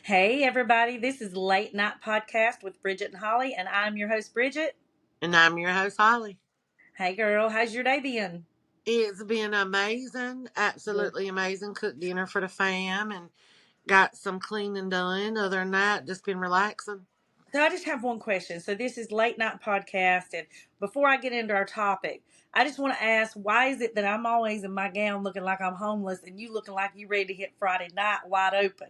Hey, everybody, this is Late Night Podcast with Bridget and Holly, and I'm your host, Bridget. And I'm your host, Holly. Hey, girl, how's your day been? It's been amazing, Good. absolutely amazing. Cooked dinner for the fam and got some cleaning done. Other than that, just been relaxing. So, I just have one question. So, this is Late Night Podcast, and before I get into our topic, I just want to ask why is it that I'm always in my gown looking like I'm homeless and you looking like you ready to hit Friday night wide open?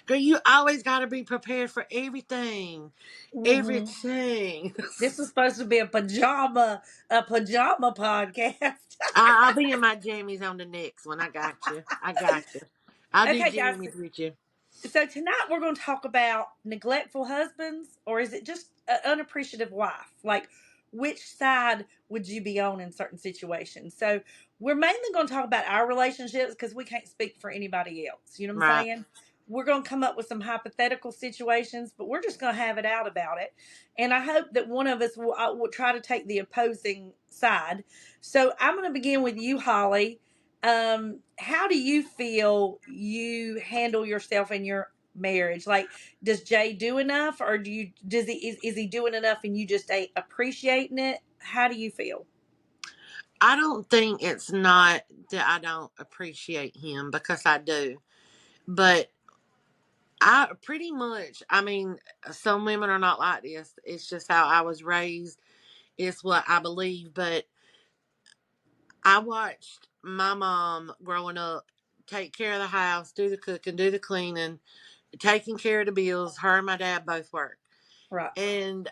Girl, you always got to be prepared for everything. Mm-hmm. Everything. This was supposed to be a pajama podcast. I'll be in my jammies on the next one. I got you. I got you. I'll do Okay, guys. jammies with you. So tonight we're going to talk about neglectful husbands, or is it just an unappreciative wife? Like, which side would you be on in certain situations? So we're mainly going to talk about our relationships because we can't speak for anybody else. You know what I'm Right. saying? We're going to come up with some hypothetical situations, but we're just going to have it out about it. And I hope that one of us will try to take the opposing side. So I'm going to begin with you, Holly. How do you feel you handle yourself in your marriage? Like, does Jay do enough, or is he doing enough and you just ain't appreciating it? How do you feel? I don't think it's not that I don't appreciate him because I do. But I pretty much, I mean, some women are not like this. It's just how I was raised. It's what I believe. But I watched my mom growing up take care of the house, do the cooking, do the cleaning, taking care of the bills. Her and my dad both work. Right. And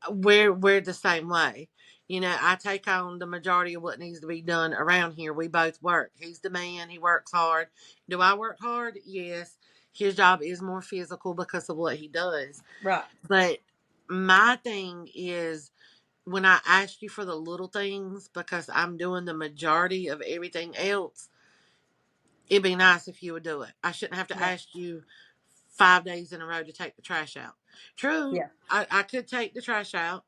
we're the same way. You know, I take on the majority of what needs to be done around here. We both work. He's the man. He works hard. Do I work hard? Yes. His job is more physical because of what he does. Right. But my thing is when I ask you for the little things because I'm doing the majority of everything else, it'd be nice if you would do it. I shouldn't have to Yeah. ask you 5 days in a row to take the trash out. True, Yeah. I could take the trash out,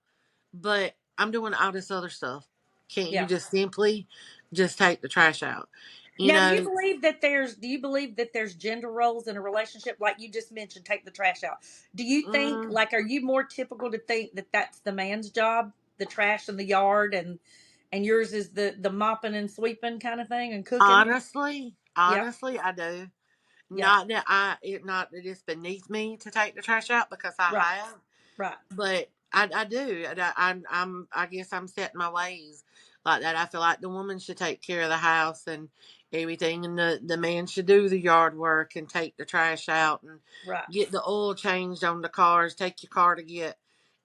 but I'm doing all this other stuff. Can't you Yeah. just simply just take the trash out? You Now, know, do you believe that there's gender roles in a relationship? Like you just mentioned, take the trash out. Do you think, mm, like, are you more typical to think that that's the man's job, the trash in the yard, and yours is the mopping and sweeping kind of thing and cooking? honestly, Yep. honestly, I do. Yeah. Not that it's beneath me to take the trash out because I Right. have. Right. But I do. I guess I'm set in my ways like that. I feel like the woman should take care of the house and everything, and the man should do the yard work and take the trash out and Right. get the oil changed on the cars. Take your car to get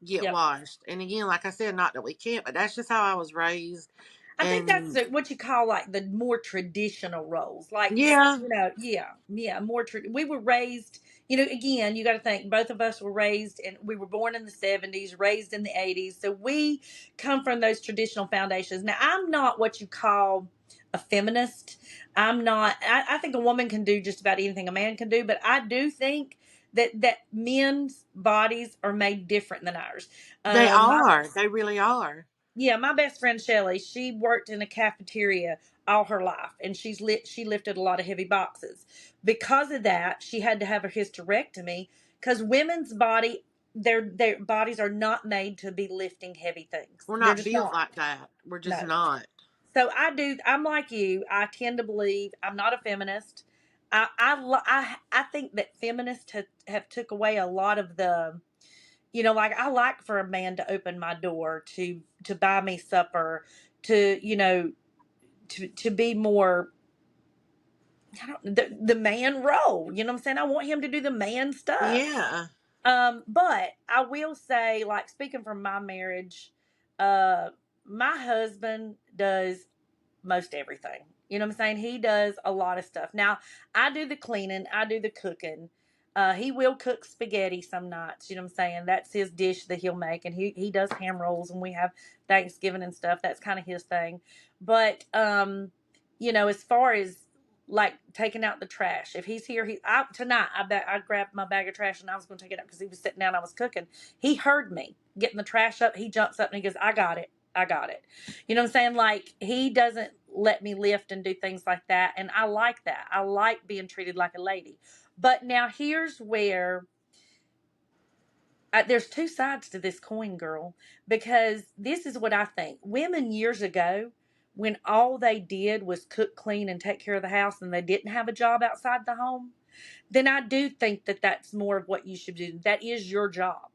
Yep. washed. And again, like I said, not that we can't, but that's just how I was raised. I think that's And what you call like the more traditional roles. Like, yeah, yeah, we were raised, again, you got to think both of us were raised and we were born in the 70s, raised in the 80s. So we come from those traditional foundations. Now, I'm not what you call a feminist. I'm not, I think a woman can do just about anything a man can do, but I do think that men's bodies are made different than ours. they My are. They really are. Yeah, my best friend Shelly, she worked in a cafeteria all her life, and she lifted a lot of heavy boxes. Because of that, she had to have a hysterectomy because women's their bodies are not made to be lifting heavy things. We're They're not just built not. like that. We're just No. not. So I'm like you. I tend to believe I'm not a feminist. I think that feminists have took away a lot of the, like, I like for a man to open my door to buy me supper, to to be more, I don't, the man role. You know what I'm saying? I want him to do the man stuff. Yeah. But I will say, like, speaking from my marriage, uh, my husband does most everything. You know what I'm saying? He does a lot of stuff. Now, I do the cleaning, I do the cooking. He will cook spaghetti some nights. You know what I'm saying? That's his dish that he'll make, and he does ham rolls, and we have Thanksgiving and stuff. That's kind of his thing. But as far as like taking out the trash, if he's here, tonight I grabbed my bag of trash and I was going to take it out because he was sitting down. I was cooking. He heard me getting the trash up. He jumps up and he goes, "I got it. I got it." You know what I'm saying? Like, he doesn't let me lift and do things like that. And I like that. I like being treated like a lady. But now here's where there's two sides to this coin, girl, because this is what I think. Women years ago, when all they did was cook, clean, and take care of the house, and they didn't have a job outside the home, then I do think that that's more of what you should do. That is your job.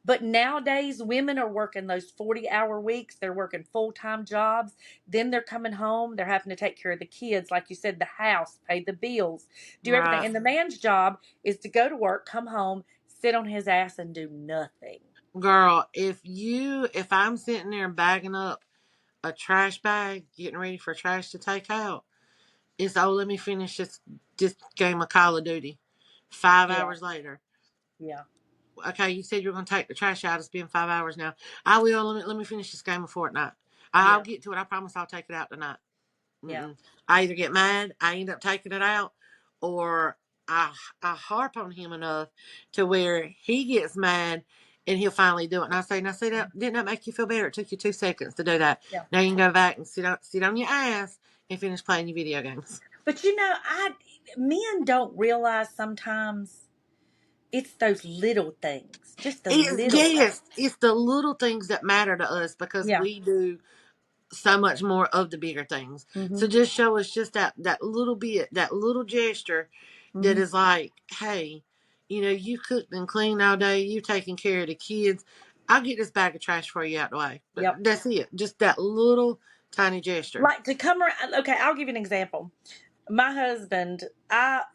But nowadays, women are working those 40-hour weeks. They're working full time jobs. Then they're coming home. They're having to take care of the kids, like you said, the house, pay the bills, do everything. Right. And the man's job is to go to work, come home, sit on his ass, and do nothing. Girl, if I'm sitting there bagging up a trash bag, getting ready for trash to take out, it's, oh, let me finish this game of Call of Duty. Five Yeah, hours later. yeah, Okay, you said you're going to take the trash out. It's been 5 hours now. I will. Let me finish this game of Fortnite. I'll yeah, get to it. I promise I'll take it out tonight. yeah. Mm-mm. I either get mad, I end up taking it out, or I harp on him enough to where he gets mad and he'll finally do it. And I say, now see that, didn't that make you feel better? It took you 2 seconds to do that. Yeah. Now you can go back and sit on your ass and finish playing your video games. But I men don't realize sometimes it's those little things, just the little Yes, things. it's the little things that matter to us because Yeah. we do so much more of the bigger things. Mm-hmm. So just show us just that little bit, that little gesture that Mm-hmm. is like, hey, you cooked and cleaned all day, you taking care of the kids. I'll get this bag of trash for you out the way. But Yep. that's it. Just that little tiny gesture. Like to come around. Okay, I'll give you an example. My husband,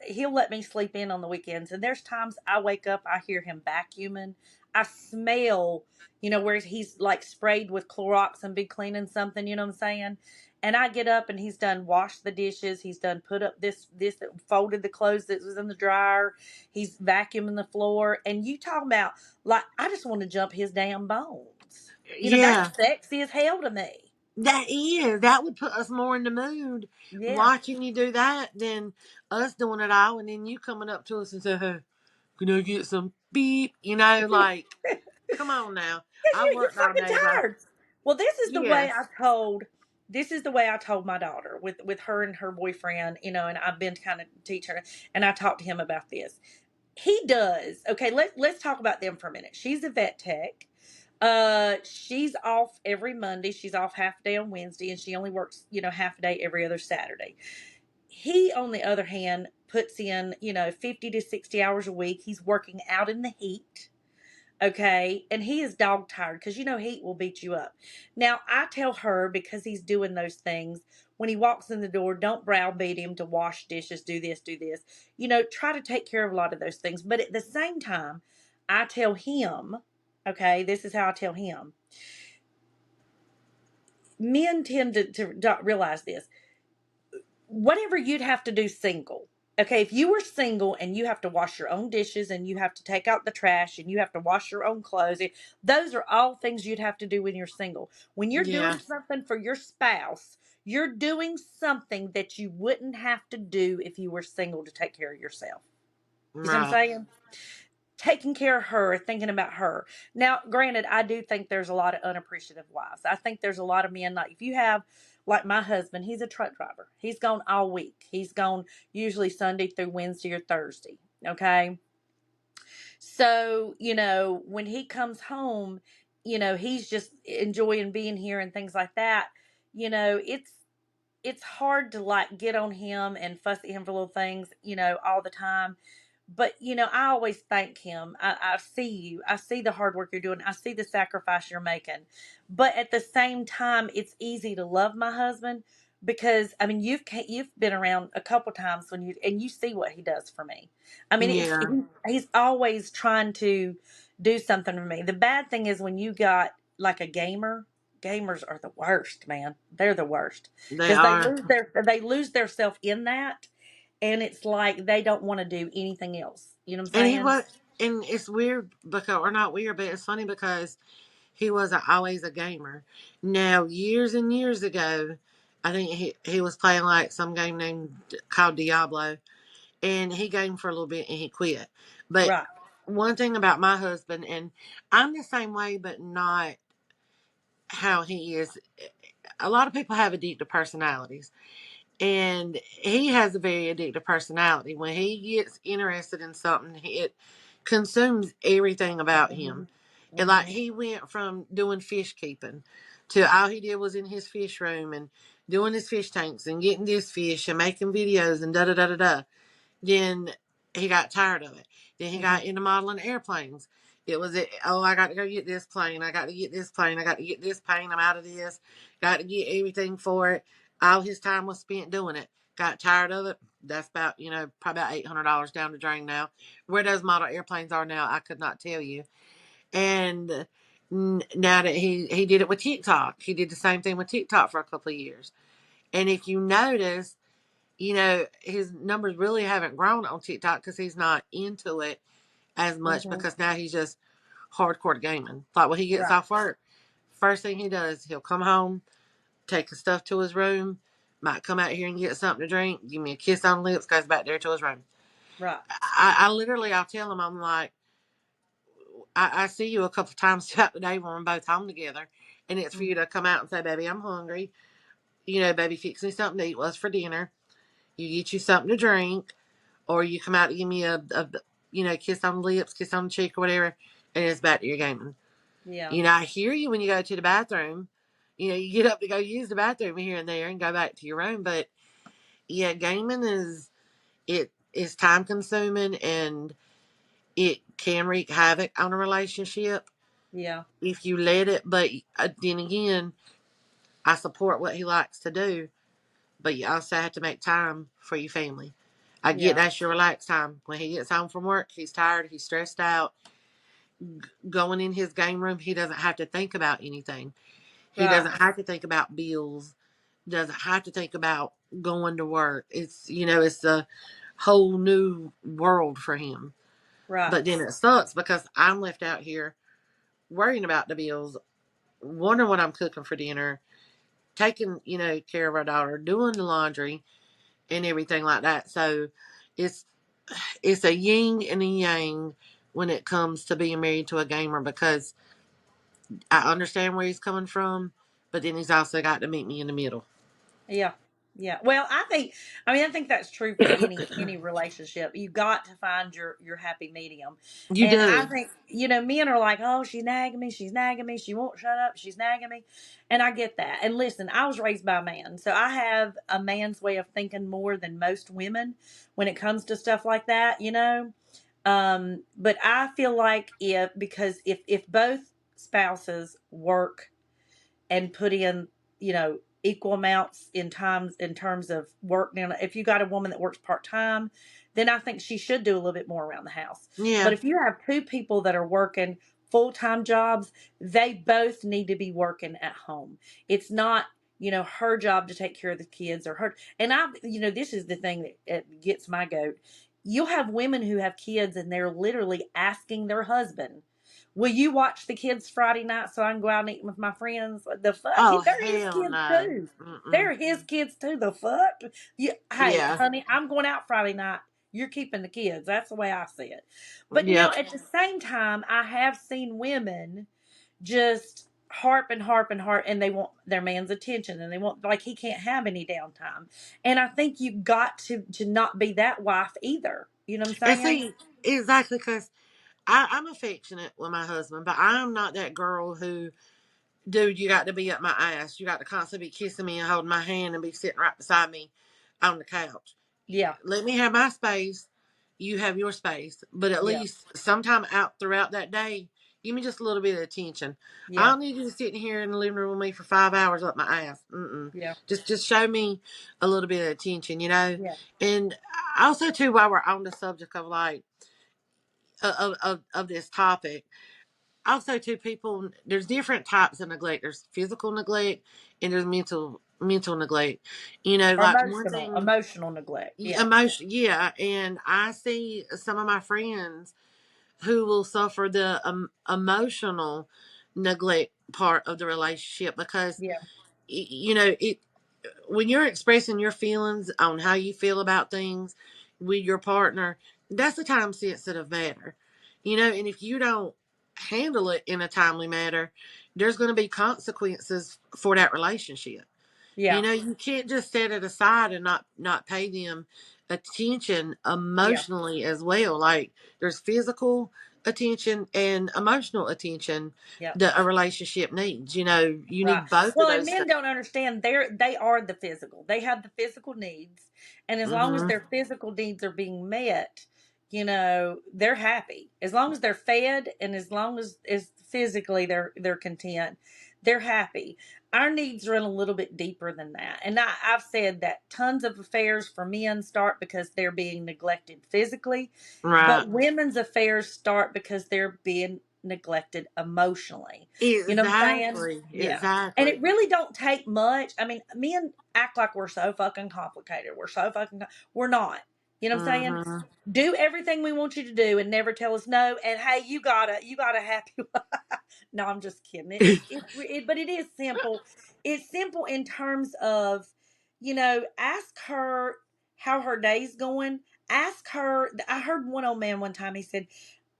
he'll let me sleep in on the weekends, and there's times I wake up, I hear him vacuuming, I smell, where he's like sprayed with Clorox and be cleaning something, you know what I'm saying? And I get up and he's done washed the dishes, he's done put up this that folded the clothes that was in the dryer, he's vacuuming the floor, and you talking about like I just want to jump his damn bones. Yeah, That's sexy as hell to me. that would put us more in the mood Yeah. watching you do that than us doing it all, and then you coming up to us and say, hey, can I get some beep? Like, come on now. Because I you're worked all fucking day. tired. Well, Yes. this is the way I told my daughter with her and her boyfriend, and I've been kind of teach her, and I talked to him about this. He does. Okay, let's talk about them for a minute. She's a vet tech. She's off every Monday. She's off half a day on Wednesday, and she only works, half a day every other Saturday. He, on the other hand, puts in, 50 to 60 hours a week. He's working out in the heat. Okay. And he is dog tired because heat will beat you up. Now, I tell her because he's doing those things, when he walks in the door, don't browbeat him to wash dishes, do this, do this. Try to take care of a lot of those things. But at the same time, I tell him, okay, this is how I tell him. Men tend to not realize this. Whatever you'd have to do single. Okay, if you were single and you have to wash your own dishes and you have to take out the trash and you have to wash your own clothes, those are all things you'd have to do when you're single. When you're doing Yeah. something for your spouse, you're doing something that you wouldn't have to do if you were single to take care of yourself. You see what I'm Right. saying? Taking care of her, thinking about her. Now, granted, I do think there's a lot of unappreciative wives. I think there's a lot of men, like if you have, like my husband, he's a truck driver. He's gone all week. He's gone usually Sunday through Wednesday or Thursday. Okay. So, when he comes home, he's just enjoying being here and things like that. It's hard to like get on him and fuss at him for little things, all the time. But I always thank him. I see you. I see the hard work you're doing. I see the sacrifice you're making. But at the same time, it's easy to love my husband because I mean you've been around a couple times and you see what he does for me. I mean Yeah. he's always trying to do something for me. The bad thing is when you got like a gamer. Gamers are the worst, man. They're the worst They because are. they lose their self in that, and it's like they don't want to do anything else. You know what I'm And he saying? was, and it's weird because, or not weird, but it's funny because he wasn't always a gamer. Now, years and years ago, I think he was playing like some game named called Diablo, and he gamed for a little bit and he quit. But Right. one thing about my husband, and I'm the same way, but not how he is. A lot of people have addictive personalities, And he has a very addictive personality. When he gets interested in something, it consumes everything about him. Mhm. And like Mhm. he went from doing fish keeping to all he did was in his fish room and doing his fish tanks and getting this fish and making videos and da da da da da. Then he got tired of it. Then he got Mhm. into modeling airplanes. It was, oh, I got to go get this plane. I got to get this plane. I got to get this plane. I'm out of this. Got to get everything for it. All his time was spent doing it. Got tired of it. That's about, probably about $800 down the drain now. Where those model airplanes are now, I could not tell you. And now that he did it with TikTok, he did the same thing with TikTok for a couple of years. And if you notice, his numbers really haven't grown on TikTok because he's not into it as much Mhm. because now he's just hardcore gaming. Like when he gets Right. off work, first thing he does, he'll come home, take his stuff to his room, might come out here and get something to drink, give me a kiss on the lips, goes back there to his room. Right. I literally, I'll tell him, I'm like, I see you a couple times throughout the day when we're both home together, and it's for you Mhm. to come out and say, baby, I'm hungry. Baby, fix me something to eat. What's for dinner? You get you something to drink, or you come out and give me a kiss on the lips, kiss on the cheek, or whatever, and it's back to your gaming. Yeah. I hear you when you go to the bathroom. You get up to go use the bathroom here and there and go back to your room. But yeah, gaming is time consuming and it can wreak havoc on a relationship Yeah. if you let it. But then again, I support what he likes to do, but you also have to make time for your family. I get Yeah. that's your relaxed time. When he gets home from work, he's tired, he's stressed out. Going in his game room, he doesn't have to think about anything. He Right. doesn't have to think about bills, doesn't have to think about going to work. It's a whole new world for him. Right. But then it sucks because I'm left out here worrying about the bills, wondering what I'm cooking for dinner, taking, care of our daughter, doing the laundry and everything like that. So it's it's a yin and a yang when it comes to being married to a gamer because I understand where he's coming from, but then he's also got to meet me in the middle. Yeah. Yeah. Well, I think that's true for any relationship. You got to find your happy medium. You And I do. think, men are like, "Oh, she's nagging me, she won't shut up, she's nagging me." And I get that. And listen, I was raised by a man. So I have a man's way of thinking more than most women when it comes to stuff like that. But I feel like if both spouses work and put in, equal amounts in terms of work. Now, if you got a woman that works part time, then I think she should do a little bit more around the house. But Yeah. if you have two people that are working full time jobs, they both need to be working at home. It's not, her job to take care of the kids or her. And this is the thing that gets my goat. You'll have women who have kids and they're literally asking their husband, "Will you watch the kids Friday night so I can go out and eat with my friends?" The fuck? Oh They're his hell kids no. too. Mm-mm. They're his kids too. The fuck? Hey, Yeah. honey, I'm going out Friday night. You're keeping the kids. That's the way I see it. But Yep. at the same time, I have seen women just harp and harp and harp, and they want their man's attention, and they want, like, he can't have any downtime. And I think you got to not be that wife either. You know what I'm And saying? see, exactly because I'm affectionate with my husband, but I'm not that girl who, dude, you got to be up my ass. You got to constantly be kissing me and holding my hand and be sitting right beside me on the couch. Yeah. Let me have my space. You have your space. But at Yeah. least sometime out throughout that day, give me just a little bit of attention. I Yeah. don't need you to sit here in the living room with me for 5 hours up my ass. Mm-mm. Yeah. Just show me a little bit of attention. Yeah. And also too, while we're on the subject of like of this topic, also too, people, there's different types of neglect. There's physical neglect and there's mental neglect. Or Like one thing, emotional neglect. Yeah. emotion, yeah. And I see some of my friends who will suffer the emotional neglect part of the relationship because Yeah. it when you're expressing your feelings on how you feel about things with your partner, that's a time sensitive matter. And if you don't handle it in a timely manner, there's going to be consequences for that relationship. Yeah. You can't just set it aside and not pay them attention Yeah. emotionally as well. Like there's physical attention and emotional attention Yeah. that a relationship needs. You Right. need both of Well, and those men things. don't understand they are the physical. They have the physical needs, and as long as Hmm. their physical needs are being met, they're happy. As long as they're fed and as long as physically they're content, they're happy. Our needs run a little bit deeper than that. And I've said that tons of affairs for men start because they're being neglected physically, Right. but women's affairs start because they're being neglected emotionally. You know what I'm saying? Exactly. Yeah. And it Exactly. really don't take much. I mean, men act like we're so fucking complicated. We're not. You know what I'm saying? Hmm. Do everything we want you to do and never tell us no. And hey, you got a happy. No, I'm just kidding. But it is simple. It's simple in terms of, ask her how her day's going. Ask her. I heard one old man one time. He said,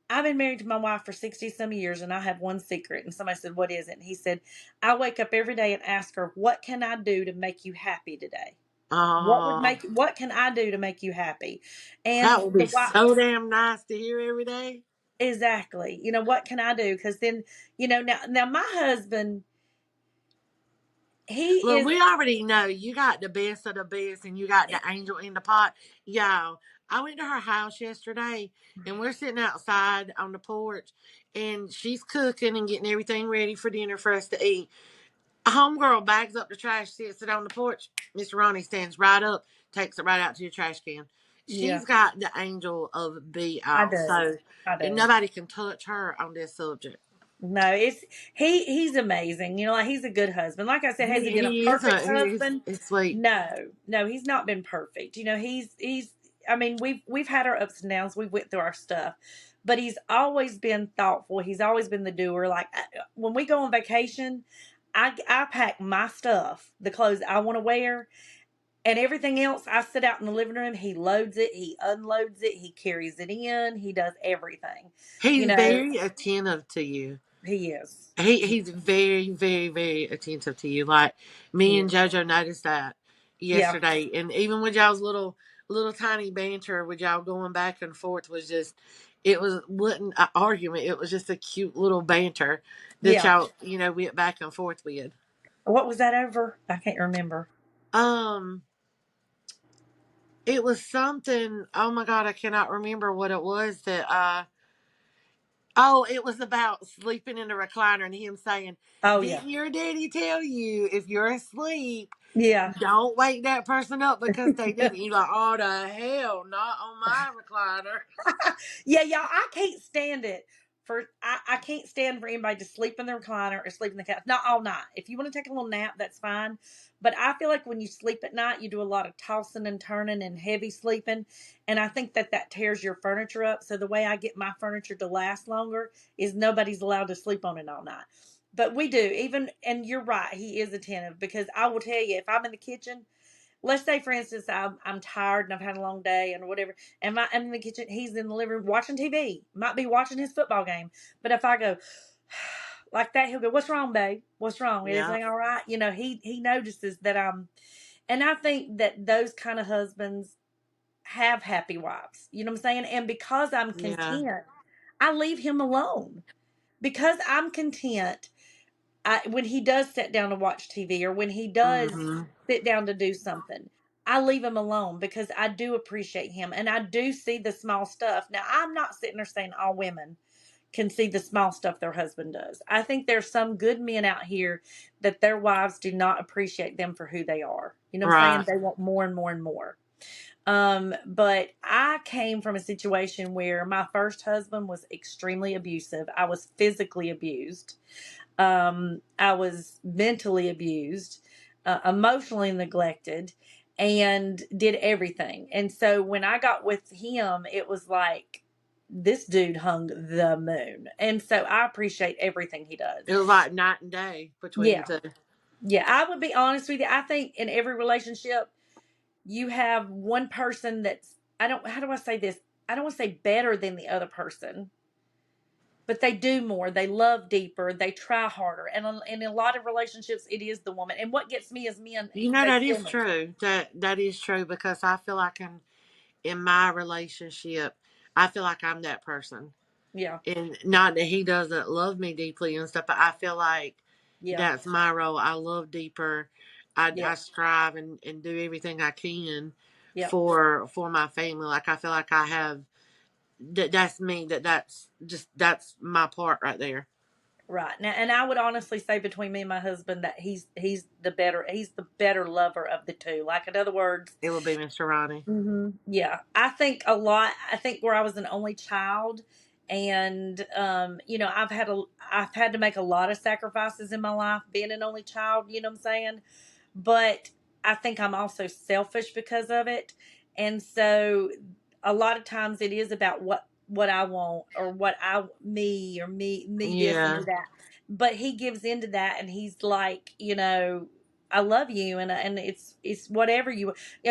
I've been married to my wife for 60 some years and I have one secret. And somebody said, what is it? And he said, I wake up every day and ask her, what can I do to make you happy today? Oh, What can I do to make you happy? that And would the be wife, so damn nice to hear every day. exactly. What can I do? Because then, now my husband, he Look, is, we already know you got the best of the best and you got the angel in the pot. Y'all, I went to her house yesterday and we're sitting outside on the porch and she's cooking and getting everything ready for dinner for us to eat. A homegirl bags up the trash, sits it on the porch. Mr. Ronnie stands right up, takes it right out to your trash can. yeah, She's got the angel of be I all. do. So I do. nobody can touch her on this subject. No, it's he's amazing. Like he's a good husband. Like I said, has he been a He is perfect he's, husband? he's sweet. No. No, he's not been perfect. He's I mean, we've had our ups and downs. We went through our stuff. But he's always been thoughtful. He's always been the doer. Like when we go on vacation, I pack my stuff, the clothes I want to wear, and everything else I sit out in the living room. He loads it, he unloads it, he carries it in, he does everything. You He's know, very attentive to you. he is. He's very, very, very attentive to you. Like me He and is. JoJo noticed that Yeah. yesterday, and even with y'all's little tiny banter with y'all going back and forth was just it wasn't an argument. It was just a cute little banter that Yeah. y'all went back and forth with. What was that over? I can't remember. Um, it was something. Oh my god, I cannot remember what it was that. Oh, it was about sleeping in the recliner and him saying, Oh yeah. "Didn't your daddy tell you if you're asleep, Yeah. don't wake that person up because they didn't?" You like, "Oh the hell, not on my recliner." Yeah, y'all, I can't stand it. I can't stand for anybody to sleep in the recliner or sleep in the couch. Not all night. If you want to take a little nap, that's fine. But I feel like when you sleep at night, you do a lot of tossing and turning and heavy sleeping, and I think that tears your furniture up. So the way I get my furniture to last longer is nobody's allowed to sleep on it all night. But we do. Even and you're right, he is attentive because I will tell you if I'm in the kitchen, let's say for instance I'm tired and I've had a long day and whatever, and I'm in the kitchen, he's in the living room watching TV, might be watching his football game, but if I go like that, he'll go, what's wrong, babe? What's wrong? Is Yeah, everything all right? He notices that I'm, and I think that those kind of husbands have happy wives, you know what I'm saying? And because I'm yeah, content, I leave him alone. Because I'm content, when he does sit down to watch TV or when he does mm-hmm. sit down to do something, I leave him alone because I do appreciate him and I do see the small stuff. Now, I'm not sitting there saying all women can see the small stuff their husband does. I think there's some good men out here that their wives do not appreciate them for who they are. You know what I'm saying? Right. They want more and more and more. But I came from a situation where my first husband was extremely abusive. I was physically abused. I was mentally abused, emotionally neglected, and did everything. And so when I got with him, it was like this dude hung the moon. And so I appreciate everything he does. It was like night and day between the Yeah. two. Yeah. I would be honest with you. I think in every relationship, you have one person that's, how do I say this? I don't want to say better than the other person, but they do more. They love deeper. They try harder. And in a lot of relationships, it is the woman. And what gets me is men, You know, they that kill is me. true. That is true because I feel like in my relationship, I feel like I'm that person. Yeah, And not that he doesn't love me deeply and stuff, but I feel like yeah, that's my role. I love deeper. I yeah, strive and do everything I can yeah. for my family. Like I feel like I have that's me. That's my part right there. Right now, and I would honestly say between me and my husband that he's the better lover of the two. Like in other words, It would be Mr. Ronnie. yeah, I think a lot. I think where I was an only child, and I've had to make a lot of sacrifices in my life being an only child. You know what I'm saying? But I think I'm also selfish because of it. And so a lot of times it is about what I want or what I me or me this and Yeah, me that. But he gives into that and he's like, I love you and it's whatever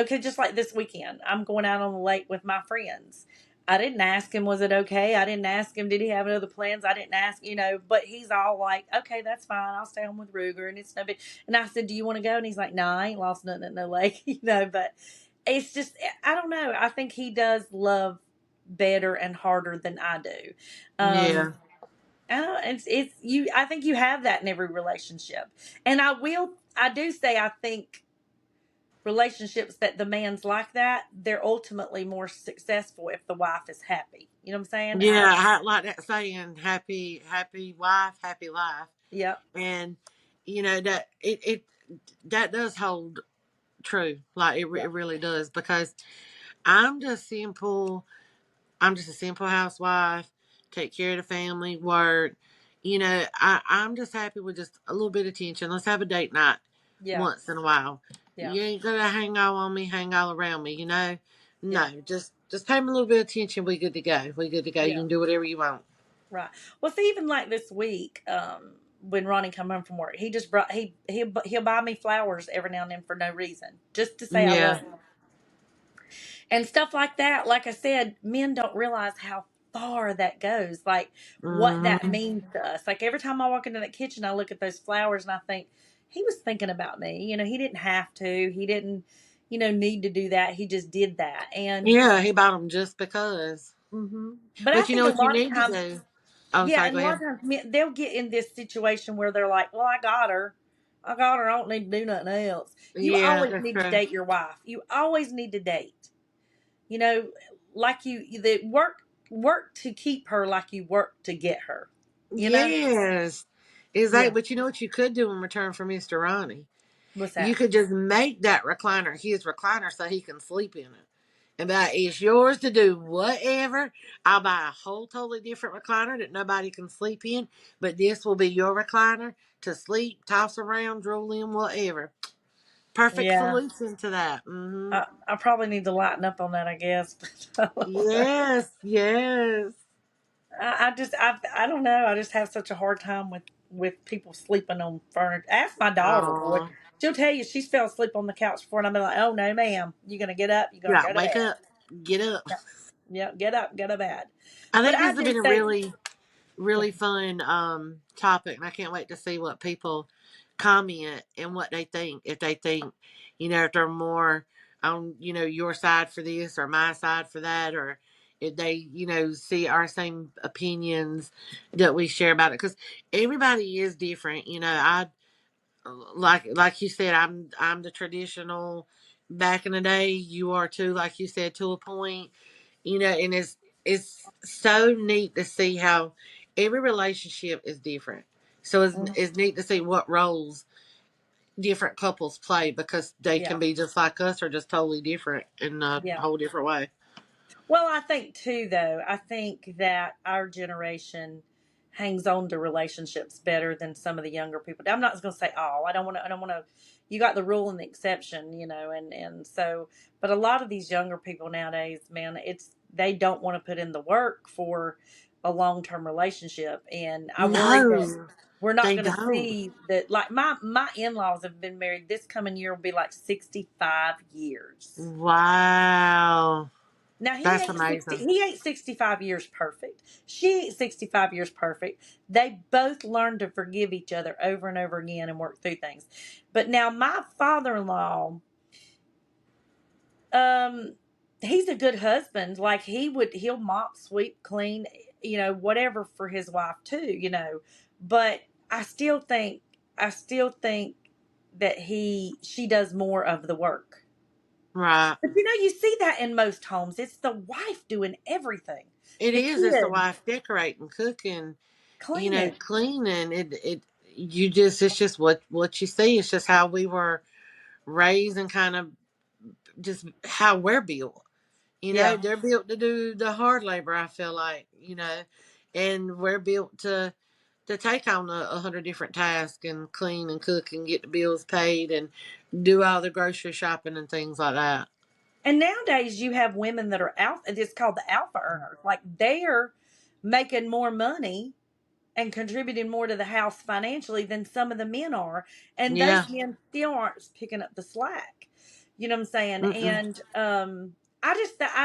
cuz just like this weekend, I'm going out on the lake with my friends. I didn't ask him was it okay. I didn't ask him did he have other plans. I didn't ask, but he's all like, okay, that's fine. I'll stay home with Ruger and it's no big. And I said, do you want to go? And he's like, no, I ain't lost nothing at no lake, but it's just, I don't know. I think he does love better and harder than I do. yeah, I don't, it's you, I think you have that in every relationship. And I do say, I think relationships that the man's like that, they're ultimately more successful if the wife is happy. You know what I'm saying? yeah. I like that saying, happy wife, happy life. Yep, And you know that that does hold true. Like it yep, really does because I'm just simple. I'm just a simple housewife. Take care of the family, work. You know, I'm just happy with just a little bit of attention. Let's have a date night yeah, once in a while. yeah, You ain't gonna hang all on me, hang all around me. You know, yeah, no, just pay me a little bit of attention. We good to go. We good to go. You yeah. can do whatever you want. Right. Well, see, even like this week, when Ronnie come home from work, he just brought he'll buy me flowers every now and then for no reason, just to say I love Yeah. him and stuff like that. Like I said, men don't realize how far that goes, like what that Hmm. means to us. Like every time I walk into that kitchen, I look at those flowers and I think he was thinking about me. He didn't have to. He didn't, need to do that. He just did that. And Yeah, he bought them just because. but I But you know think a what you lot of need to times, do? Oh, yeah, sorry. and Go a lot of ahead. times they'll get in this situation where they're like, "Well, I got her. I got her. I don't need to do nothing else." You Yeah, always that's need to true. date your wife. You always need to date. You know, like the work to keep her, like you work to get her. You know? Yes, exactly. Yeah. But you know what you could do in return for Mr. Ronnie? What's You that? could just make that recliner his recliner so he can sleep in it. And be like, it's yours to do whatever. I'll buy a whole totally different recliner that nobody can sleep in, but this will be your recliner to sleep, toss around, drool in, whatever. Perfect Yeah. solution to that. Hmm. I probably need to lighten up on that, I guess. Yes, yes. I don't know. I just have such a hard time with people sleeping on furniture. Ask my daughter, boy. Oh, She'll tell you she's fell asleep on the couch before, and I'm like, oh no, ma'am. You're gonna get up. You're gonna yeah, go to wake bed. up, get up. Yeah, yeah, get up, bed. I But think I this has do been a say, really fun topic, and I can't wait to see what people comment and what they think. If they think, if they're more on your side for this or my side for that, or if they see our same opinions that we share about it, because everybody is different. I like you said, I'm the traditional back in the day. You are too, like you said, to a point. And it's so neat to see how every relationship is different. So mm, it's neat to see what roles different couples play because they yeah, can be just like us or just totally different in a yeah. whole different way. Well, I think too, though. I think that our generation hangs on to relationships better than some of the younger people. I'm not going to say all. I don't want to. I don't want to. You got the rule and the exception, and so. But a lot of these younger people nowadays, man, they don't want to put in the work for a long term relationship, and I worry that No, we're not they going to don't. see that. Like my in laws have been married. This coming year will be like 65 years. Wow. Now That's amazing. he ain't 65 years perfect. She ain't 65 years perfect. They both learn to forgive each other over and over again and work through things. But now my father-in-law, um he's a good husband. Like he'll mop, sweep, clean, whatever for his wife too. But I still think that she does more of the work. Right. But you see that in most homes. It's the wife doing everything. It The is. It's the kids wife decorating, cooking, cleaning. cleaning. You just, it's just what you see. It's just how we were raised and kind of just how we're built. Yeah. They're built to do the hard labor, I feel like, and we're built to take on 100 different tasks and clean and cook and get the bills paid and do all the grocery shopping and things like that. And nowadays you have women that are alpha. It's called the alpha earners. Like they're making more money and contributing more to the house financially than some of the men are, and Yeah. those men still aren't picking up the slack. You know what I'm saying? Mm-mm. And I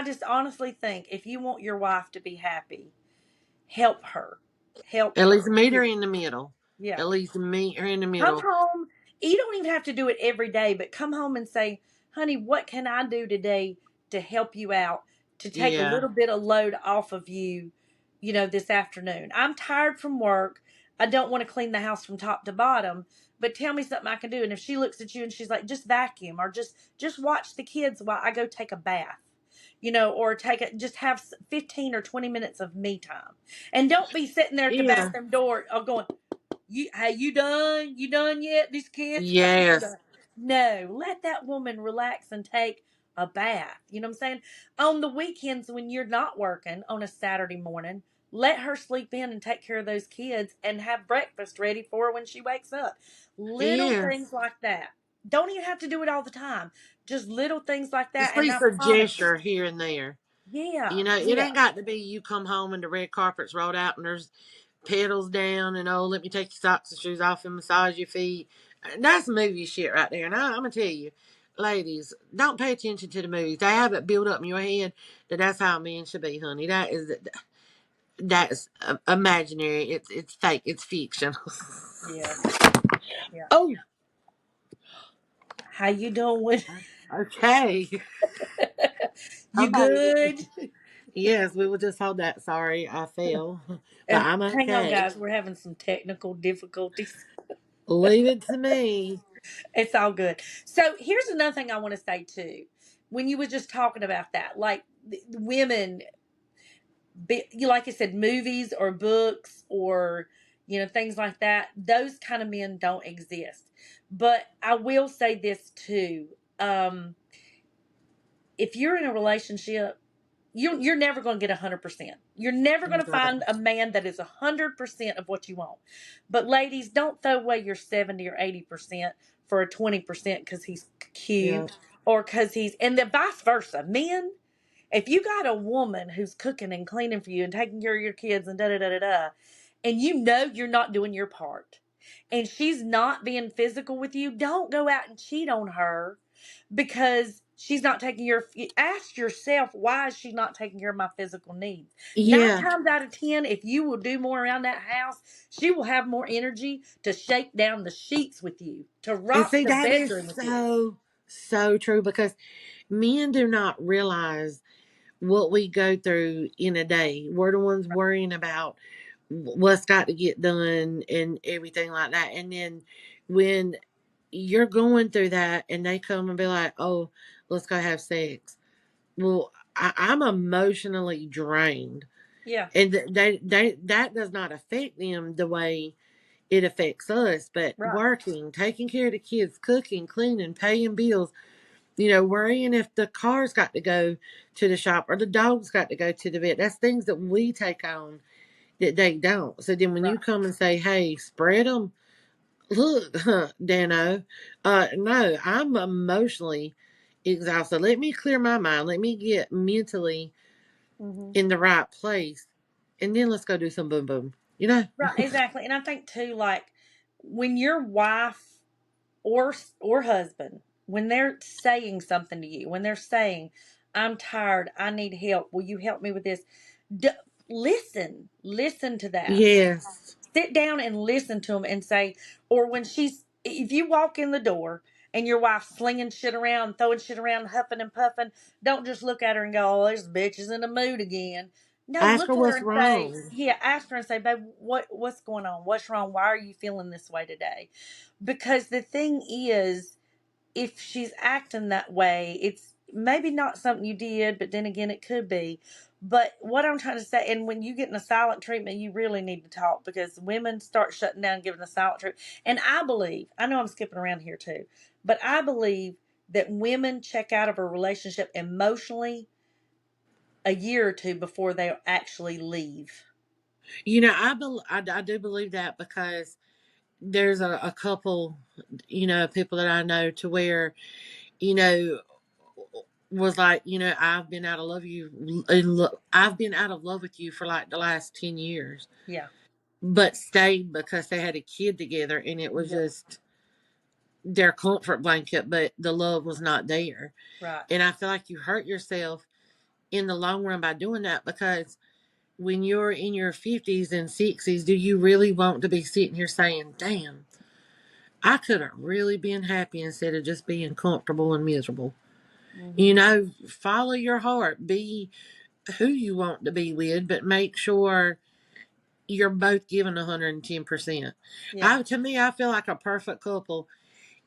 just honestly think if you want your wife to be happy, help her, help At least her. meet her in the middle. Yeah. At least meet her in the Come middle. home. You don't even have to do it every day, but come home and say, honey, what can I do today to help you out, to take a Yeah. little bit of load off of you, this afternoon? I'm tired from work. I don't want to clean the house from top to bottom, but tell me something I can do. And if she looks at you and she's like, just vacuum or just watch the kids while I go take a bath. Or just have 15 or 20 minutes of me time. And don't be sitting there at the Yeah. bathroom door or going, you done? You done yet? These kids, you got to do Yes. that. No, let that woman relax and take a bath. You know what I'm saying? On the weekends when you're not working on a Saturday morning, let her sleep in and take care of those kids and have breakfast ready for her when she wakes up. Little things Yes. like that. Don't even have to do it all the time. Just little things like that. Just And least I a promise you. gesture here and there. Yeah, It yeah, ain't got to be you come home and the red carpet's rolled out and there's pedals down and oh, let me take your socks and shoes off and massage your feet. That's movie shit right there. And I'm gonna tell you, ladies, don't pay attention to the movies. They have it built up in your head that that's how men should be, honey. That's imaginary. It's fake. It's fiction. yeah, yeah. Oh, How you doing? okay. You Okay. good? Yes, we will just hold that. Sorry, I fell, but And I'm hang on, okay. guys, we're having some technical difficulties. Leave it to me. It's all good. So here's another thing I want to say too. When you were just talking about that, like women, like I said, movies or books or things like that. Those kind of men don't exist. But I will say this too. Um, if you're in a relationship, you're never going to get 100%. You're never going to find a man that is 100% of what you want. But ladies, don't throw away your 70 or 80% for a 20% because he's Yeah. cute or because and the vice versa. Men, if you got a woman who's cooking and cleaning for you and taking care of your kids and da da da da da, and you're not doing your part, and she's not being physical with you, don't go out and cheat on her because she's not taking your. Ask yourself, why is she not taking care of my physical needs? Nine Yeah. times out of 10, if you will do more around that house, she will have more energy to shake down the sheets with you, to And rock see, the that is bedroom with you. so true because men do not realize what we go through in a day. We're the ones worrying about what's got to get done and everything like that. And then when you're going through that and they come and be like, oh, let's go have sex. Well, I'm emotionally drained. Yeah, And that does not affect them the way it affects us. But right. working, taking care of the kids, cooking, cleaning, paying bills, worrying if the car's got to go to the shop or the dog's got to go to the vet. That's things that we take on that they don't. So then when you Right. come and say, hey, spread them, look, Dano, no, I'm emotionally exhausted. Let me clear my mind. Let me get mentally Hmm. in the right place. And then let's go do some boom boom. You know? Right, exactly. And I think too, like when your wife or husband, when they're saying something to you, when they're saying, I'm tired. I need help. Will you help me with this? D- listen to that. Yes. Sit down and listen to them and say, or when if you walk in the door and your wife's slinging shit around, throwing shit around, huffing and puffing, don't just look at her and go, oh, this bitch is in the mood again. No, Ask look her at her what's and say, wrong. yeah, ask her and say, babe, what's going on? What's wrong? Why are you feeling this way today? Because the thing is, if she's acting that way, it's maybe not something you did, but then again, it could be. But what I'm trying to say, and when you get in a silent treatment, you really need to talk because women start shutting down, giving the silent treatment. And I know I'm skipping around here too, but I believe that women check out of a relationship emotionally a year or two before they actually leave. I do believe that because there's a couple, people that I know to where, you know, was like, I've been out of love with you for like the last 10 years, Yeah. but stayed because they had a kid together and it was Yeah. just their comfort blanket, but the love was not there. Right. And I feel like you hurt yourself in the long run by doing that because when you're in your 50s and 60s, do you really want to be sitting here saying, damn, I could have really been happy instead of just being comfortable and miserable? Hmm. Follow your heart, be who you want to be with, but make sure you're both giving 110%. Yeah. To me, I feel like a perfect couple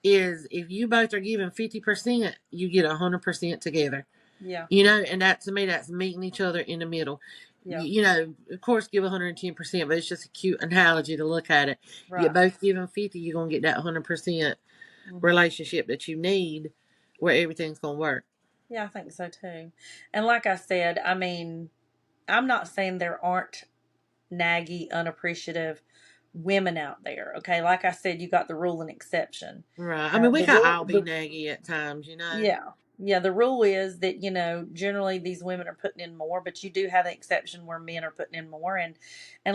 is if you both are giving 50%, you get 100% together. Yeah. And that to me, that's meeting each other in the middle. Yeah. Of course, give 110%, but it's just a cute analogy to look at it. You Right. both giving 50, you're gonna get that 100% Hmm. relationship that you need, where everything's gonna work. Yeah, I think so too. And like I said, I mean, I'm not saying there aren't naggy, unappreciative women out there. Okay, like I said, you got the rule and exception. Right. I mean, we The can rule, all be naggy at times. yeah. Yeah, the rule is that, generally these women are putting in more, but you do have the exception where men are putting in more. And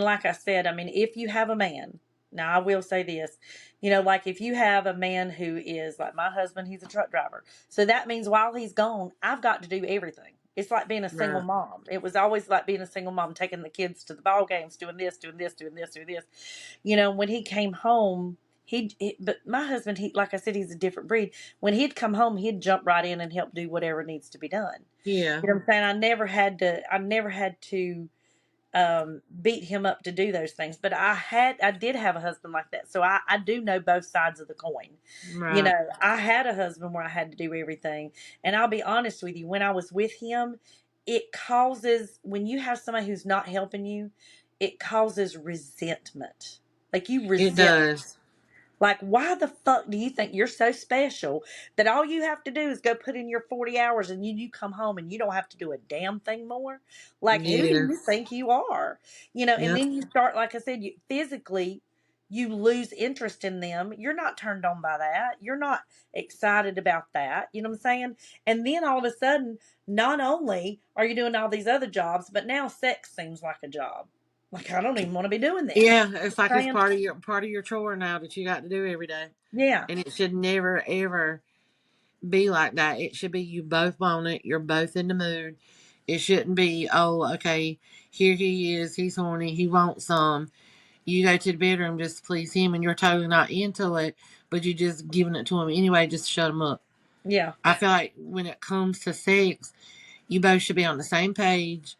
like I said, I mean, if you have a man, now I will say this, like if you have a man who is like my husband, he's a truck driver. So that means while he's gone, I've got to do everything. It's like being a single Right. mom. It was always like being a single mom, taking the kids to the ball games, doing this, doing this, doing this, doing this. When he came home, but my husband, he, like I said, he's a different breed. When he'd come home, he'd jump right in and help do whatever needs to be done. Yeah. You know what I'm saying? I never had to beat him up to do those things. But I did have a husband like that. So I do know both sides of the coin. Right. I had a husband where I had to do everything. And I'll be honest with you, when I was with him, it causes, when you have somebody who's not helping you, it causes resentment. Like you It resent, does. like, why the fuck do you think you're so special that all you have to do is go put in your 40 hours and you come home and you don't have to do a damn thing more? Like, who do you Yes. think you are? And Yep. then you start, like I said, you lose interest in them. You're not turned on by that. You're not excited about that. You know what I'm saying? And then all of a sudden, not only are you doing all these other jobs, but now sex seems like a job. Like, I don't even want to be doing this. Yeah, it's like You know it's what I'm saying? part of your chore now that you got to do every day. Yeah. And it should never ever be like that. It should be you both want it, you're both in the mood. It shouldn't be, oh, okay, here he is, he's horny, he wants some. You go to the bedroom just to please him and you're totally not into it, but you're just giving it to him anyway just to shut him up. Yeah. I feel like when it comes to sex, you both should be on the same page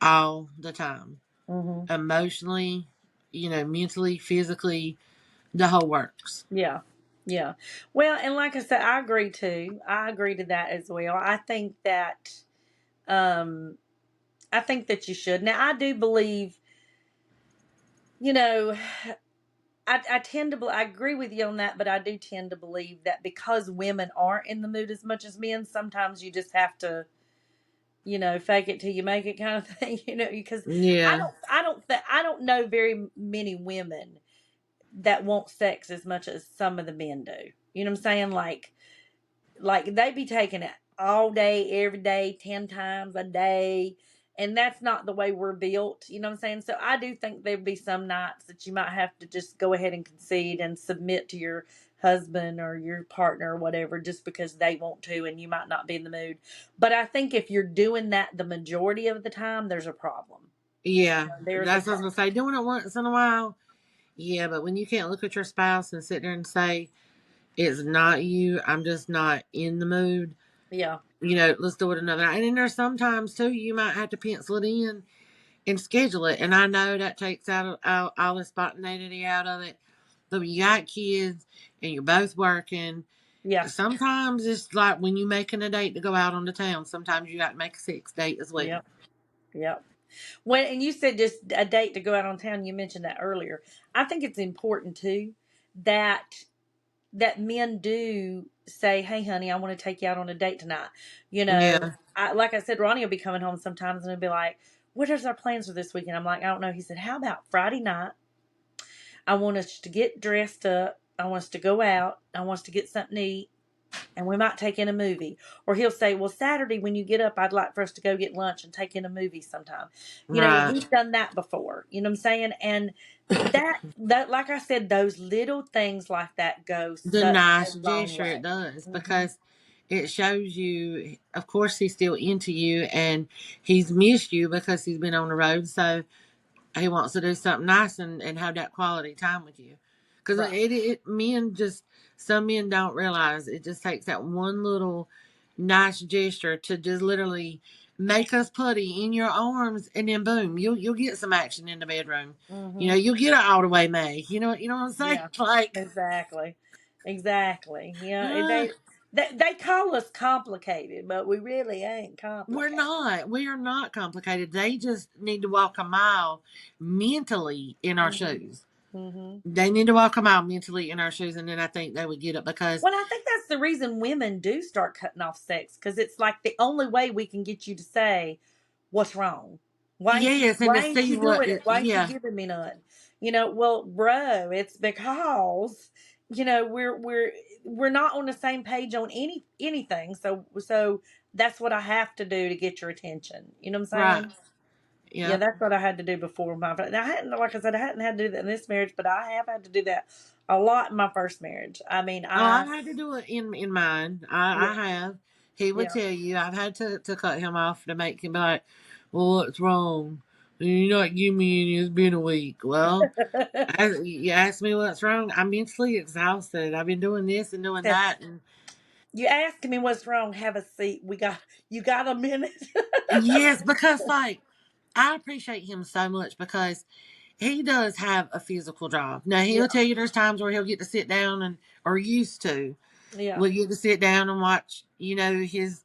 all the time. Hmm. Emotionally, mentally, physically, the whole works. Yeah. Yeah. Well, and like I said, I agree too. I agree to that as well. Um I think that you should. Now I do believe, you know, I tend to I agree with you on that, but I do tend to believe that because women aren't in the mood as much as men, sometimes you just have to, fake it till you make it kind of thing, because Yeah. I don't know very many women that want sex as much as some of the men do. You know what I'm saying? Like they be taking it all day, every day, 10 times a day. And that's not the way we're built. You know what I'm saying? So I do think there'd be some nights that you might have to just go ahead and concede and submit to your husband or your partner or whatever just because they want to and you might not be in the mood. But I think if you're doing that the majority of the time, there's a problem. Yeah, There's a that's what I was problem. gonna say. Doing it once in a while, yeah, but when you can't look at your spouse and sit there and say it's not you, I'm just not in the mood. Yeah. Let's do it another night. And then there's sometimes too you might have to pencil it in and schedule it. And I know that takes out all the spontaneity out of it. But when you got kids and you're both working, Yeah. sometimes it's like when you making a date to go out on the town. Sometimes you got to make a sex date as well. Yep. Yep. When and you said just a date to go out on town, you mentioned that earlier. I think it's important too that men do say, "Hey, honey, I want to take you out on a date tonight." Yeah, Like I said, Ronnie will be coming home sometimes and he'll be like, "What is our plans for this weekend?" I'm like, "I don't know." He said, "How about Friday night? I want us to get dressed up. I want us to go out. I want us to get something to eat, and we might take in a movie." Or he'll say, "Well, Saturday when you get up, I'd like for us to go get lunch and take in a movie sometime." right. He's done that before. You know what I'm saying? And that like I said, those little things like that go The such a nice long gesture it way. does Hmm. because it shows you, of course, he's still into you and he's missed you because he's been on the road. So he wants to do something nice and have that quality time with you. Because Right. men just, some men don't realize it just takes that one little nice gesture to just literally make us putty in your arms, and then boom, you'll get some action in the bedroom. Hmm. You'll get an all the way May. You know what I'm saying? Yeah. Like, Exactly. Exactly. Yeah. uh, They call us complicated, but we really ain't we're complicated. not. We are not complicated. They just need to walk a mile mentally in our Hmm. shoes. Hmm. They need to walk a mile mentally in our shoes, and then I think they would get it because Well, I think that's the reason women do start cutting off sex because it's like the only way we can get you to say what's wrong. yes, and to Why ain't see you what doing it? Why ain't you yeah, giving me none? Well, bro, it's because we're not on the same page on anything. So that's what I have to do to get your attention. You know what I'm right, saying? Yeah, yeah. that's what I had to do before my. Now, I hadn't, like I said, I hadn't had to do that in this marriage, but I have had to do that a lot in my first marriage. I mean, Oh, I've had to do it in mine. I yeah, have. He would yeah. tell you I've had to cut him off to make him be like, well, what's wrong? You're not giving me any. It's been a week. Well, you ask me what's wrong. I'm mentally exhausted. I've been doing this and doing that, and You asking me what's wrong? Have a seat. You got a minute? yes, because like I appreciate him so much because he does have a physical job. Now he'll Yeah, tell you there's times where he'll get to sit down and or used to. yeah, We'll get to sit down and watch, his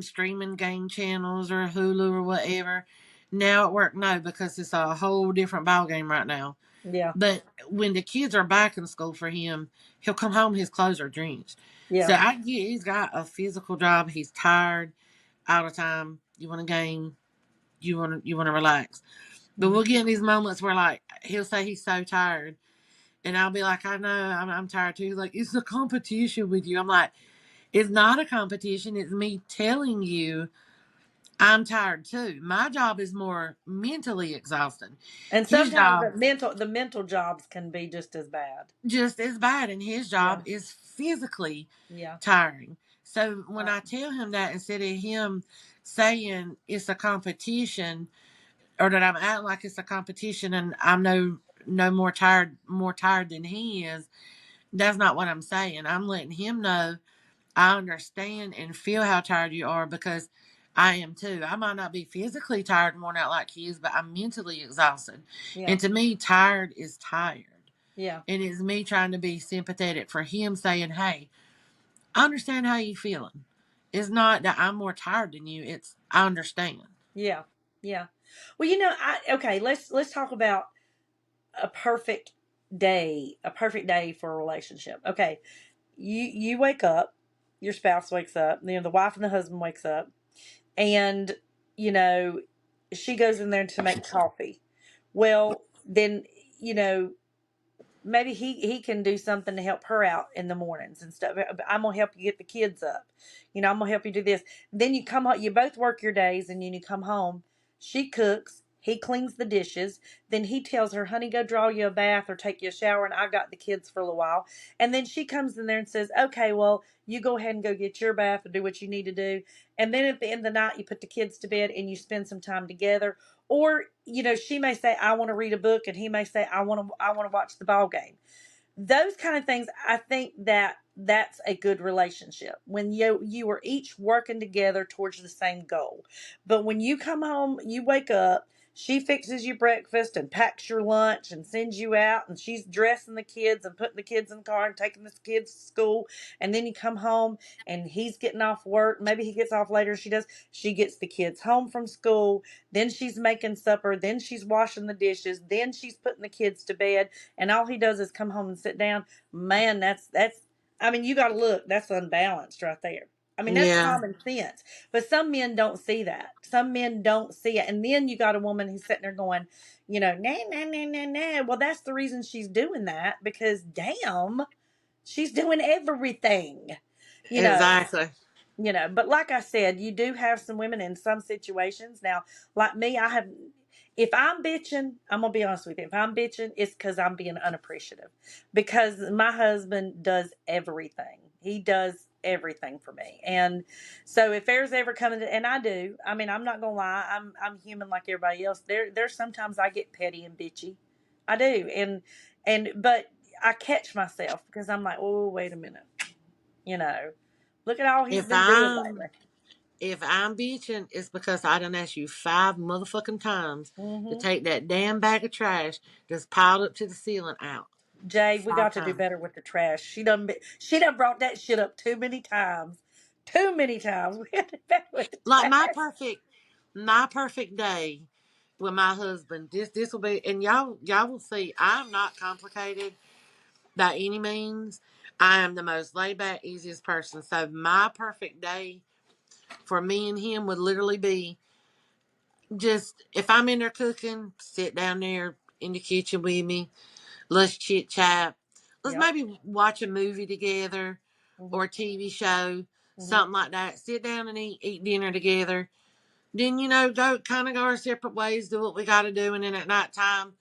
streaming game channels or Hulu or whatever. Now at work, no, because it's a whole different ball game right now. yeah, But when the kids are back in school for him, he'll come home, his clothes are drenched. So yeah. I get he's got a physical job. He's tired all the time. You want to game, you want to relax. But Mhm. we'll get in these moments where like he'll say he's so tired, and I'll be like, I know, I'm tired too. He's like, it's a competition with you. I'm like, it's not a competition. It's me telling you I'm tired too. My job is more mentally exhausting. And His sometimes job the mental jobs can be just as bad. just as bad, and his job Yeah, is physically yeah, tiring. So when right. I tell him that, instead of him saying it's a competition or that I'm acting like it's a competition and I'm no more tired than he is, that's not what I'm saying. I'm letting him know I understand and feel how tired you are because I am too. I might not be physically tired and worn out like he is, but I'm mentally exhausted. Yeah, And to me, tired is tired. yeah, And it's me trying to be sympathetic for him saying, hey, I understand how you feeling. It's not that I'm more tired than you. It's I understand. yeah, yeah. Well, I okay. Let's talk about a perfect a perfect day for a relationship. Okay, you wake up, your spouse wakes up, the wife and the husband wakes up, and you know she goes in there to make coffee. Well, then you know maybe he can do something to help her out in the mornings and stuff. I'm gonna help you get the kids up. I'm gonna help you do this. Then you come home, you both work your days, and then you come home. She cooks, He cleans the dishes. Then he tells her, honey, go draw you a bath or take you a shower, and I got the kids for a little while. And then she comes in there and says, okay, well, you go ahead and go get your bath and do what you need to do. And then at the end of the night, you put the kids to bed and you spend some time together. Or, she may say, I want to read a book, and he may say, I want to watch the ball game. Those kind of things, I think that that's a good relationship when you are each working together towards the same goal. But when you come home, you wake up, she fixes you breakfast and packs your lunch and sends you out, and she's dressing the kids and putting the kids in the car and taking the kids to school, and then you come home and he's getting off work, maybe he gets off later than she does, she gets the kids home from school, then she's making supper, then she's washing the dishes, then she's putting the kids to bed, and all he does is come home and sit down. Man, that's I mean, you got to look, that's unbalanced right there. I mean, that's Yeah. common sense. But some men don't see that. Some men don't see it. And then you got a woman who's sitting there going, nah, nah, nah, nah, nah. Well, that's the reason she's doing that, because damn, she's doing everything. You know, Exactly. but like I said, you do have some women in some situations. Now, like me, if I'm bitching, I'm going to be honest with you. If I'm bitching, it's because I'm being unappreciative. Because my husband does everything. He does everything for me. And so if there's ever coming to, and I do, I mean, I'm not going to lie. I'm human like everybody else. There's sometimes I get petty and bitchy. I do. But I catch myself because I'm like, oh, wait a minute. You know, look at all he's If been doing I'm lately. if I'm bitching, it's because I done asked you 5 motherfucking times to Hmm. take that damn bag of trash that's piled up to the ceiling out. Jade, we Five got to do times. better with the trash. She done brought that shit up too many times. Too many times. We got to do better with the Like trash. my perfect day with my husband. This will be, and y'all will see. I'm not complicated by any means. I am the most laid back, easiest person. So my perfect day for me and him would literally be just if I'm in there cooking, sit down there in the kitchen with me. Let's chit chat. Let's Yep. maybe watch a movie together Hmm. or a TV show, Hmm. something like that. Sit down and eat dinner together. Then go kind of go our separate ways, do what we got to do, and then at night time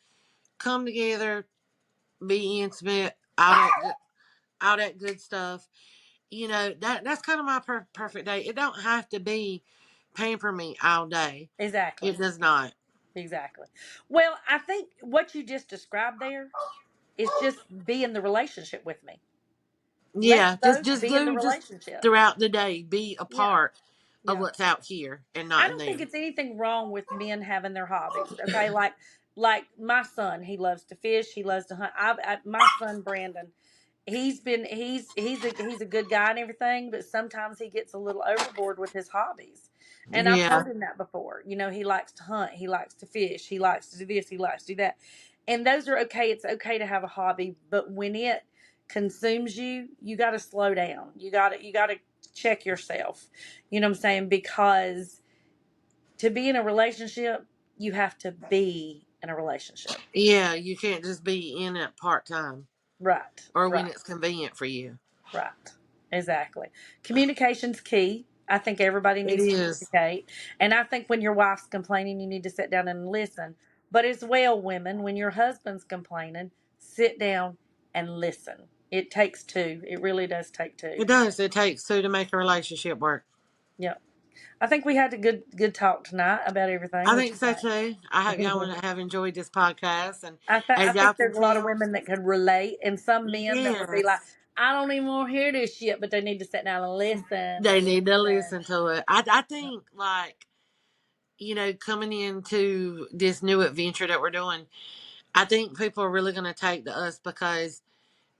come together, be intimate, all that good stuff. That's kind of my perfect day. It don't have to be pamper me all day. Exactly. It does not. Exactly. Well, I think what you just described there is just be in the relationship with me. Let's Yeah, just both just be in the do just relationship. throughout the day be a Yeah. part of Yeah. what's out here and I not in don't think there. it's anything wrong with men having their hobbies. Okay, like my son, he loves to fish, he loves to hunt. My son Brandon, he's a good guy and everything, but sometimes he gets a little overboard with his hobbies. And I've Yeah, told him that before. He likes to hunt, he likes to fish, he likes to do this, he likes to do that. And those are okay. It's okay to have a hobby, but when it consumes you, you got to slow down. You got to check yourself. You know what I'm saying? Because to be in a relationship, you have to be in a relationship. yeah. You can't just be in it part time Right, or when right, it's convenient for you. right. Exactly. Communication's key. I think everybody It needs to is. communicate. And I think when your wife's complaining, you need to sit down and listen. But as well, women, when your husband's complaining, sit down and listen. It takes two. It really does take two. It does. It takes two to make a relationship work. Yep. I think we had a good talk tonight about everything. I What think you so too. I hope y'all think? would have enjoyed this podcast, and I as y'all think can there's a lot of tell, women that could relate, and some men that would be like, yes, I don't even want to hear this shit, but they need to sit down and listen they and need to listen. listen to it. I think like coming into this new adventure that we're doing, I think people are really going to take to us because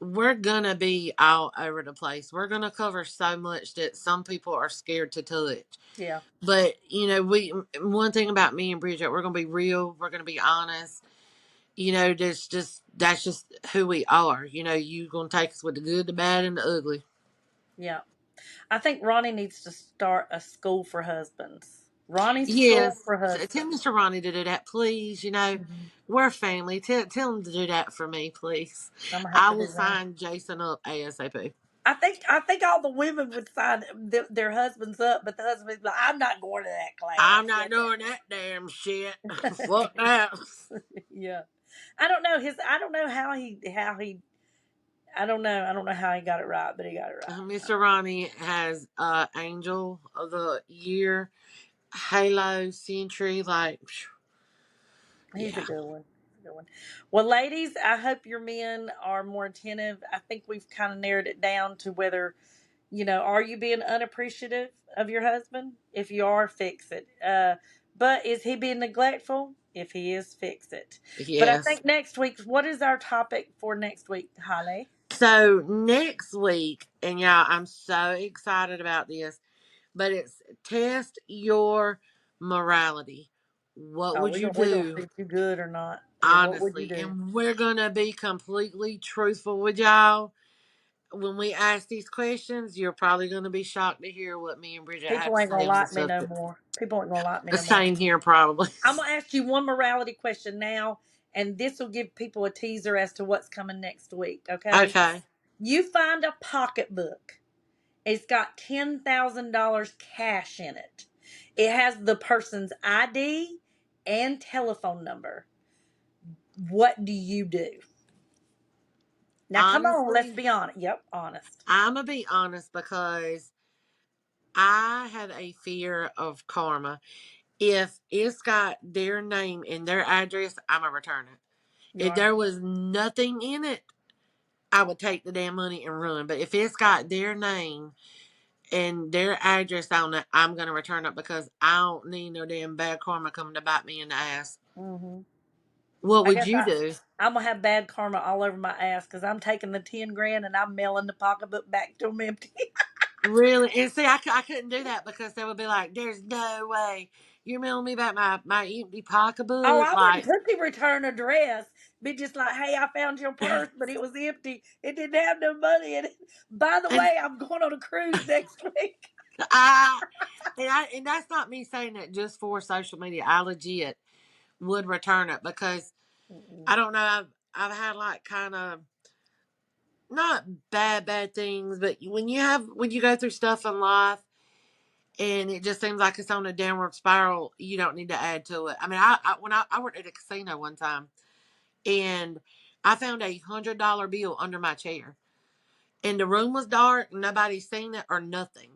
we're going to be all over the place. We're going to cover so much that some people are scared to touch. Yeah, But, we one thing about me and Bridget, we're going to be real, we're going to be honest. That's just who we are. You're going to take us with the good, the bad, and the ugly. yeah. I think Ronnie needs to start a school for husbands. Ronnie's school Yes. for Tell husbands. Mr. Ronnie to do that, please. Hmm. We're family. Tell him to do that for me, please. I'm gonna have I to will do that. sign Jason up ASAP. I think all the women would sign their husbands up, but the husband's like, I'm not going to that I'm class. not Yeah, doing that damn shit. Fuck that. yeah. I don't know his. I don't know how he. I don't know how he got it right, but he got it right. Mr. Ronnie has Angel of the Year, Halo, Century, like, He's a yeah. good one. He's a good one. Well, ladies, I hope your men are more attentive. I think we've kind of narrowed it down to whether, are you being unappreciative of your husband? If you are, fix it. But is he being neglectful? If he is, fix it. But I Yes. think next week, what is our topic for next week, Holly? So next week, and y'all, I'm so excited about this, but it's test your morality. What Oh, would you we're gonna see do, if you're good or not. Yeah, what would you honestly? do? And we're gonna be completely truthful with y'all. When we ask these questions, you're probably gonna be shocked to hear what me and Bridget have People to ain't gonna say on the like me no subject. more. People ain't gonna like me The no more. same here, probably. I'm gonna ask you one morality question now, and this will give people a teaser as to what's coming next week. Okay? Okay. You find a pocketbook. It's got $10,000 cash in it. It has the person's ID and telephone number. What do you do? Now, come on, let's Honestly, be honest. Yep, honest. I'm gonna be honest because I have a fear of karma. If it's got their name and their address, I'm gonna return it. You If are. there was nothing in it, I would take the damn money and run. But if it's got their name and their address on it, I'm gonna return it because I don't need no damn bad karma coming to bite me in the ass. Hmm. What I would guess you do? I'm gonna have bad karma all over my ass because I'm taking the 10 grand and I'm mailing the pocketbook back to them empty. Really? And see, I couldn't do that because they would be like, "There's no way you're mailing me back my empty Oh, pocketbook." I wouldn't Like, put the return address. Be just like, hey, I found your purse, but it was empty. It didn't have no money in it. By the and way, I'm going on a cruise next week. I and that's not me saying that just for social media. I legit would return it because Mm-mm. I don't know. I've had like kind of not bad things, but when you go through stuff in life and it just seems like it's on a downward spiral, you don't need to add to it. I mean, I worked at a casino one time and I found $100 bill under my chair, and the room was dark, nobody seen it or nothing.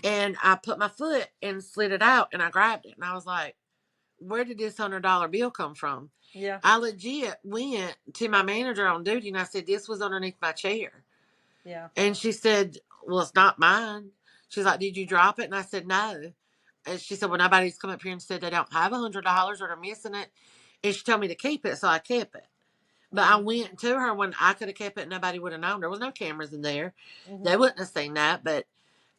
And I put my foot and slid it out, and I grabbed it, and I was like, "Where did this $100 bill come from?" Yeah, I legit went to my manager on duty, and I said, "This was underneath my chair." yeah. And she said, "Well, it's not mine." She's like, "Did you drop it?" And I said, "No." And she said, "Well, nobody's come up here and said they don't have $100 or they're missing it." And she told me to keep it, so I kept it. But I Mm-hmm. went to her when I could have kept it, and nobody would have known. There was no cameras in there. Mm-hmm. They wouldn't have seen that. But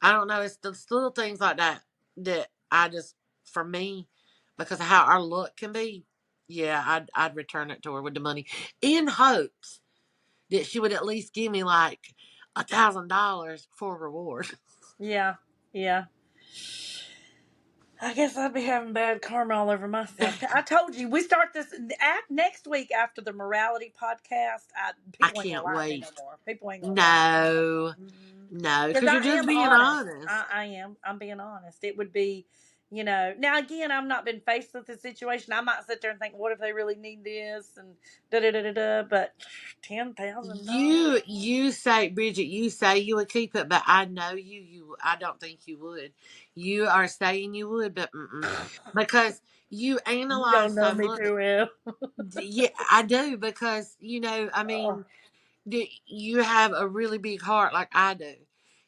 I don't know. It's the little things like that that I just, for me, because of how our luck can be, yeah, I'd return it to her with the money in hopes that she would at least give me like $1,000 for a reward. Yeah, yeah. I guess I'd be having bad karma all over myself. I told you we start this next week after the morality podcast. I People ain't gonna can't like me no wait. more. People ain't gonna like me no No, more. no, Because because you're I just am being honest. honest. I am. I'm being honest. It would be, Now again, I've not been faced with the situation. I might sit there and think, what if they really need this and da da da da da. But $10,000. You say, Bridget, you say you would keep it, but I know I don't think you would. You are saying you would, but because you You don't analyze know so me much. too well. Yeah, I do because I Oh. mean, you have a really big heart like I do.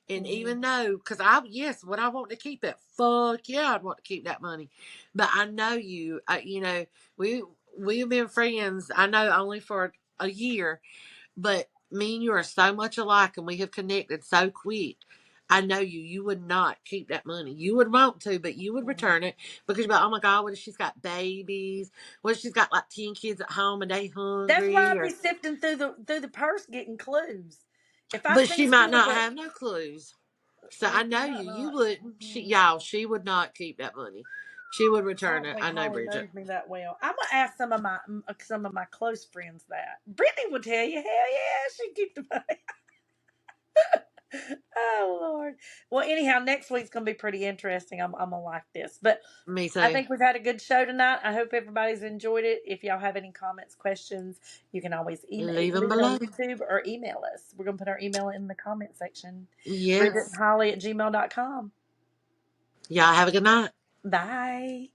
And Mhm. even though, because yes, would I want to keep it? Fuck yeah, I'd want to keep that money. But I know you, we, we've been friends, I know only for a year, but me and you are so much alike and we have connected so quick. I know you would not keep that money. You would want to, but you would Mhm. return it because you're like, oh my God, what if she's got babies? What if she's got like 10 kids at home and they That's why hungry? I'd be Or sifting through the purse getting clues. If I but see she might stuff not that have no clues. So I well, she know might you not. wouldn't. Mhm. She would not keep that money. She would I return don't it. think I know, Holly Bridget. knows me that well. I'm gonna ask some of my close friends that. Brittany will tell you. Hell yeah, she keep the money. Oh Lord. Well, anyhow, next week's gonna be pretty interesting. I'm gonna like this. But Me I too. think we've had a good show tonight. I hope everybody's enjoyed it. If y'all have any comments, questions, you can always Leave them leave it on below. YouTube or email us. We're gonna put our email in the comment section. Bridget and Yes. Holly at gmail.com. Y'all have a good night. Bye.